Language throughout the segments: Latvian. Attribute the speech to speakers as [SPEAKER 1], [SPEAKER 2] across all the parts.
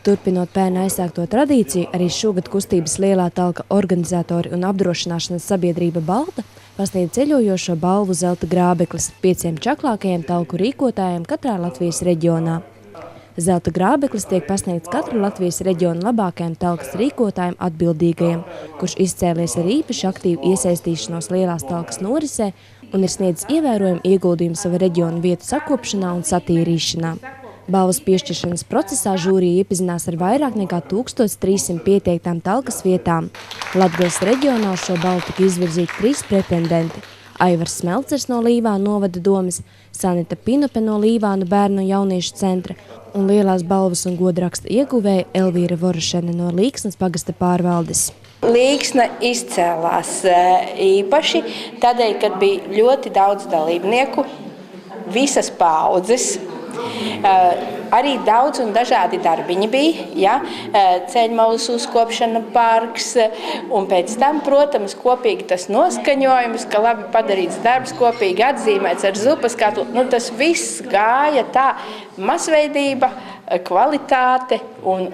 [SPEAKER 1] Turpinot pērn aizsākto tradīciju, arī šogad kustības Lielā talka organizatori un apdrošināšanas sabiedrība Balta pasniedz ceļojošo balvu Zelta grābeklis 5 čaklākajiem talku rīkotājiem katrā Latvijas reģionā. Zelta grābeklis tiek pasniegts katru Latvijas reģionu labākajam talkas rīkotājiem atbildīgajam, kurš izcēlies ar īpaši aktīvu iesaistīšanos Lielās talkas norisē un ir sniedzis ievērojumu ieguldījumu sava reģiona vietu sakopšanā un satīrīšanā. Balvas piešķiršanas procesā žūrija iepazinās ar vairāk nekā 1300 pieteiktām talkas vietām. Latgales reģionā šo balvu tika izvirzīti 3 pretendenti – Aivars Smelcers no Līvānu novada domes, Sanita Pinupe no Līvānu bērnu un jauniešu centra un lielās balvas un godraksta ieguvēja Elvīra Vorošene no Līksnas pagasta pārvaldes.
[SPEAKER 2] Līksna izcēlās īpaši tādēļ, kad bija ļoti daudz dalībnieku, visas paaudzes. Arī daudz un dažādi darbiņi bija, ja? Ceļmalas uzkopšana, parks, un pēc tam, protams, kopīgi tas noskaņojums, ka labi padarīts darbs, kopīgi atzīmēts ar zupas katlu. Tas viss gāja tā, masveidība, kvalitāte un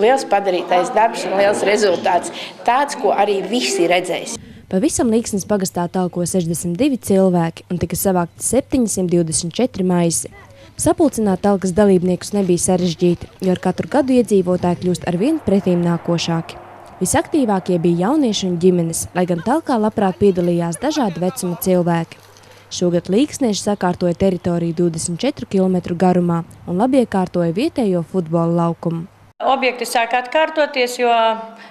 [SPEAKER 2] liels padarītais darbs un liels rezultāts. Tāds, ko arī visi redzēs.
[SPEAKER 1] Pavisam Līksnas pagastā talko 62 cilvēki un tika savākti 724 maisi. Sapulcināt talkas dalībniekus nebija sarežģīti, jo ar katru gadu iedzīvotāji kļūst arvien pretīm nākošāki. Visaktīvākie bija jaunieši un ģimenes, lai gan talkā labprāt piedalījās dažādu vecuma cilvēki. Šogad līksnieši sakārtoja teritoriju 24 km garumā un labi iekārtoja vietējo futbola laukumu.
[SPEAKER 3] Objekti sāk atkārtoties, jo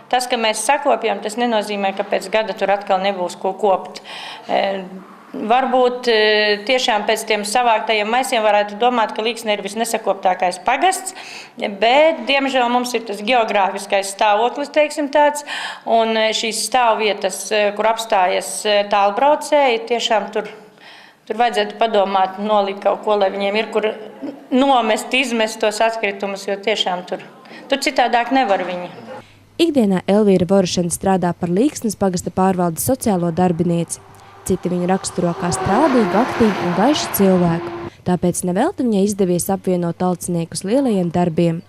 [SPEAKER 3] tas, ka mēs sakopjam, tas nenozīmē, ka pēc gada tur atkal nebūs ko kopt. Varbūt tiešām pēc tiem savāktajiem maisiem varētu domāt, ka Līksne ir visnesakoptākais pagasts, bet, diemžēl, mums ir tas geogrāfiskais stāvoklis, teiksim tāds, un šīs stāvvietas, kur apstājas tālbraucēji, tiešām tur vajadzētu padomāt, nolikt kaut ko, lai viņiem ir, kur nomest, izmest tos atkritumus, jo tiešām tur citādāk nevar viņi.
[SPEAKER 1] Ikdienā Elvīra Vorošene strādā par Līksnes pagasta pārvaldes sociālo darbinieci. Citi viņu raksturo kā strādīgu, aktīvu un gaišu cilvēku. Tāpēc nevelti viņai izdevies apvienot talciniekus lielajiem darbiem.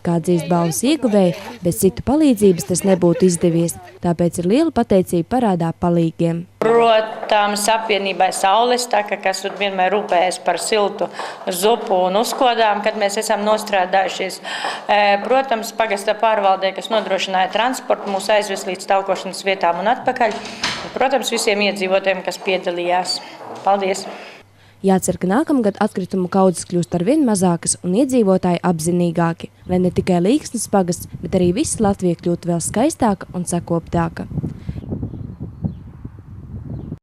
[SPEAKER 1] Kā atzīst balvas ieguvēji, bez citu palīdzības tas nebūtu izdevies, tāpēc ir liela pateicība parādā palīgiem.
[SPEAKER 3] Protams, apvienībai Saules taka, kas vienmēr rūpējas par siltu zupu un uzkodām, kad mēs esam nostrādājušies. Protams, pagasta pārvaldē, kas nodrošināja transportu, mūs aizvest līdz talkošanas vietām un atpakaļ. Protams, visiem iedzīvotājiem, kas piedalījās. Paldies!
[SPEAKER 1] Jācer, ka nākamgad atkritumu kaudzes kļūst arvien mazākas un iedzīvotāji apzinīgāki, lai ne tikai Līksnes pagasts, bet arī visa Latvija kļūtu vēl skaistāka un sakoptāka.